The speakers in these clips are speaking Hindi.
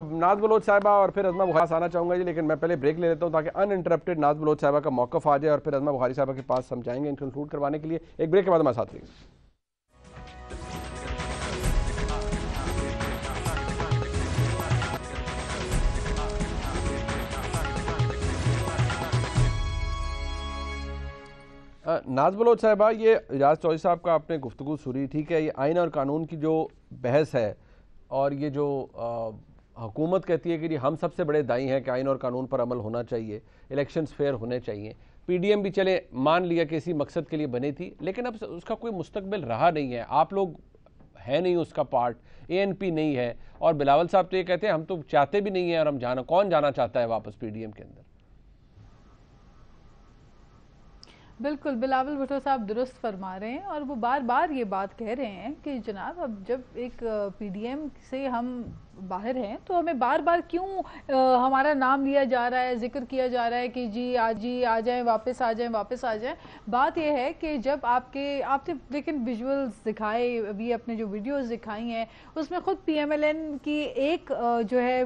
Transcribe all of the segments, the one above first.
नाज बलोच साहिबा और फिर अज़मा बुखारी आना चाहूँगा जी, लेकिन मैं पहले ब्रेक ले लेता हूँ ताकि अनइंटरप्टेड नाज बलोच साहिबा का मौक़िफ़ आ जाए और फिर अज़मा बुखारी साहिबा के पास हम जाएंगे इंक्लूड करवाने के लिए। एक ब्रेक के बाद हमारे साथ रहिए। नाज बलोच साहिबा, ये इजाज़ चौधरी साहब का आपने गुफ्तगू सुनी, ठीक है। ये आइन और कानून की जो बहस है और ये जो हुकूमत कहती है कि हम सबसे बड़े दाई हैं कि आइन और कानून पर अमल होना चाहिए, इलेक्शंस फेयर होने चाहिए। पीडीएम भी चले मान लिया कि इसी मकसद के लिए बनी थी, लेकिन अब उसका कोई मुस्तकबिल रहा नहीं है। आप लोग है नहीं उसका पार्ट, एएनपी नहीं है, और बिलावल साहब तो ये कहते हैं हम तो चाहते भी नहीं है, और हम कौन जाना चाहता है वापस पीडीएम के अंदर। बिल्कुल, बिलावल भुट्टो साहब दुरुस्त फरमा रहे हैं और वो बार बार ये बात कह रहे हैं कि जनाब अब जब एक पीडीएम से हम बाहर हैं तो हमें बार बार क्यों हमारा नाम लिया जा रहा है, जिक्र किया जा रहा है कि जी आ जाएं, वापस आ जाएं, वापस आ जाएं। बात यह है कि जब आपने लेकिन विजुअल्स दिखाए, अभी अपने जो वीडियोस दिखाई हैं उसमें खुद पीएमएलएन की एक जो है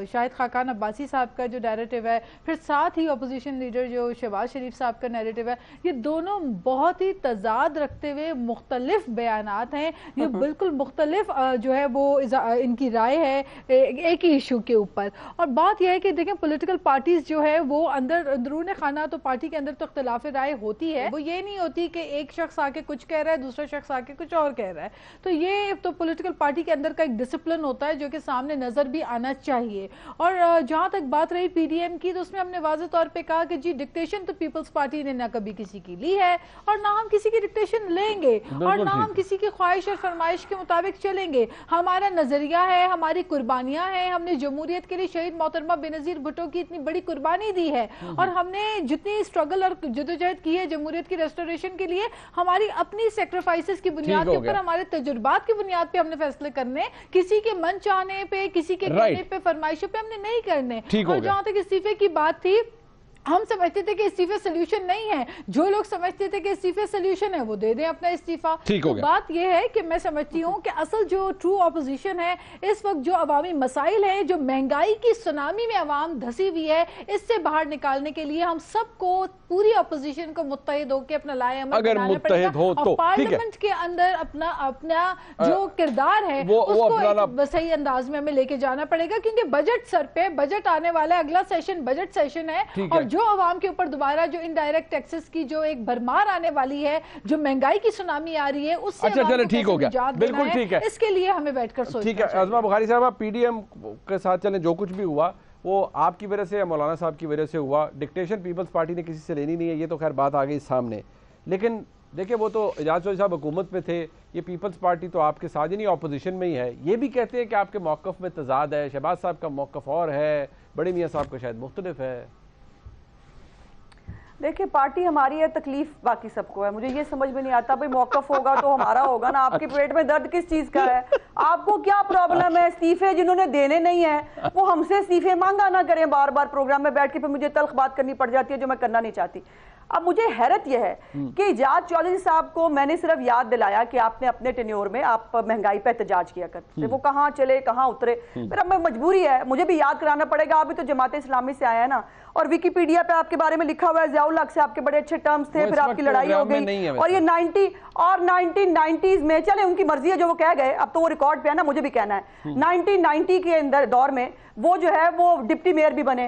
शाहिद खाकान अब्बासी साहब का जो नैरेटिव है, फिर साथ ही अपोजिशन लीडर जो शहबाज शरीफ साहब का नैरेटिव है, ये दोनों बहुत ही तजाद रखते हुए मुख्तलिफ बयानात हैं। ये बिल्कुल मुख्तलिफ जो है वो इनकी राय है एक ही इशू के ऊपर। और बात यह है कि देखें, पॉलिटिकल पार्टीज जो है वो अंदरून खाना तो पार्टी के अंदर तो इख्तिलाफ राय होती है, वो ये नहीं होती कि एक शख्स आके कुछ कह रहा है, दूसरा शख्स आके कुछ और कह रहा है। तो ये तो पॉलिटिकल पार्टी के अंदर का एक डिसिप्लिन होता है जो कि सामने नजर भी आना चाहिए। और जहां तक बात रही पीडीएम की, तो उसमें हमने वाज़ेह तौर पर कहा कि जी डिक्टेशन तो पीपल्स पार्टी ने ना कभी किसी की ली है और ना हम किसी की डिक्टेशन लेंगे और ना हम किसी की ख्वाहिश और फरमाइश के मुताबिक चलेंगे। हमारा नजरिया है, हमारी कुर्बानियां हैं। हमने जमहूरियत के लिए शहीद मोहतरमा बेनजीर भुट्टो की इतनी बड़ी कुर्बानी दी है और हमने जितनी स्ट्रगल और जदोजहद की है जमहूरियत की रेस्टोरेशन के लिए, हमारी अपनी सेक्रीफाइसेस की बुनियाद के ऊपर, हमारे तजुर्बात की बुनियाद पे हमने फैसले करने, किसी के मन चाहने पे, किसी के कहने पे, फरमाइशों पे हमने नहीं करने। और जहां तक इस्तीफे की बात थी, हम समझते थे कि इस्तीफे सोल्यूशन नहीं है। जो लोग समझते थे कि इस्तीफे सोल्यूशन है वो दे दें अपना इस्तीफा। तो बात यह है कि मैं समझती हूँ कि असल जो ट्रू ऑपोजिशन है इस वक्त, जो अवामी मसाइल है, जो महंगाई की सुनामी में अवाम धसी हुई है, इससे बाहर निकालने के लिए हम सबको, पूरी ऑपोजिशन को मुत्तहिद होकर अपना लाए अमल बनाना पड़ेगा और पार्लियामेंट के अंदर अपना जो किरदार है उसको सही अंदाज में हमें लेके जाना पड़ेगा, क्योंकि बजट सर पे, बजट आने वाला है, अगला सेशन बजट सेशन है और जो अवाम के ऊपर दोबारा जो इनडायरेक्ट टैक्सेस की जो एक भरमार आने वाली है, जो महंगाई की सुनामी आ रही है, उससे चलो ठीक हो गया, बिल्कुल ठीक है। इसके लिए हमें बैठकर सोचना ठीक है। अज़मा बुखारी साहब, पीडीएम के साथ चले, जो कुछ भी हुआ वो आपकी वजह से या मौलाना साहब की वजह से हुआ। डिक्टेशन पीपल्स पार्टी ने किसी से लेनी नहीं है, ये तो खैर बात आ गई सामने। लेकिन देखिए, वो तो इजाज़ चौधरी साहब हुकूमत में थे, ये पीपल्स पार्टी तो आपके साथ ही नहीं, ऑपोजिशन में ही है। ये भी कहते हैं कि आपके मौक़िफ़ में तजाद है, शहबाज साहब का मौक़िफ़ और है, बड़े मियाँ साहब का शायद मुख्तलिफ है। देखिए, पार्टी हमारी है, तकलीफ बाकी सबको है। मुझे ये समझ में नहीं आता, भाई मौकफ होगा तो हमारा होगा ना। आपके पेट में दर्द किस चीज का है? आपको क्या प्रॉब्लम है? इस्तीफे जिन्होंने देने नहीं है वो हमसे इस्तीफे मांगा ना करें बार बार प्रोग्राम में बैठ के, फिर मुझे तल्ख बात करनी पड़ जाती है जो मैं करना नहीं चाहती। अब मुझे हैरत यह है कि इजाज चौधरी साहब को मैंने सिर्फ याद दिलाया कि आपने अपने टेन्योर में आप महंगाई पर एहतजाज किया करते थे, वो कहाँ चले कहाँ उतरे। फिर अब मैं मजबूरी है, मुझे भी याद कराना पड़ेगा। आप भी तो जमात इस्लामी से आया है ना, और विकीपीडिया पे आपके बारे में लिखा हुआ है ज़ियाउल हक से आपके बड़े अच्छे टर्म्स थे, फिर आपकी लड़ाई हो गई और ये 1990s में, चले उनकी मर्जी है जो वो कह गए, अब तो वो रिकॉर्ड पे है ना, मुझे भी कहना है। 1990 के अंदर दौर में वो जो है वो डिप्टी मेयर भी बने,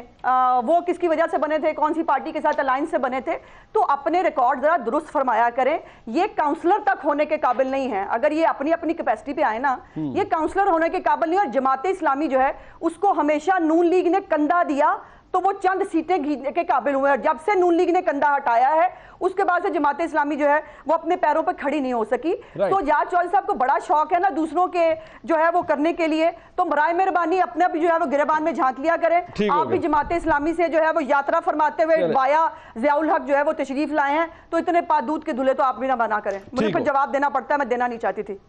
वो किसकी वजह से बने थे, कौन सी पार्टी के साथ अलायंस से बने थे। तो अपने रिकॉर्ड जरा दुरुस्त फरमाया करें। ये काउंसलर तक होने के काबिल नहीं है। अगर ये अपनी अपनी कैपेसिटी पे आए ना, ये काउंसलर होने के काबिल नहीं। और जमात इस्लामी जो है उसको हमेशा नून लीग ने कंधा दिया तो वो चंद सीटें जीतने के काबिल हुए हैं। जब से नून लीग ने कंधा हटाया है उसके बाद से जमात इस्लामी जो है वो अपने पैरों पर खड़ी नहीं हो सकी। तो इजाज चौधरी साहब को बड़ा शौक है ना दूसरों के जो है वो करने के लिए, तो बराए मेहरबानी अपने भी जो है वो गिरबान में झांक लिया करें। आप भी जमात इस्लामी से जो है वो यात्रा फरमाते हुए वाया ज़ियाउल हक जो है वो तशरीफ लाए हैं, तो इतने पादूद के दूल्हे तो आप भी ना बना करें। मुझे फिर जवाब देना पड़ता है, मैं देना नहीं चाहती थी।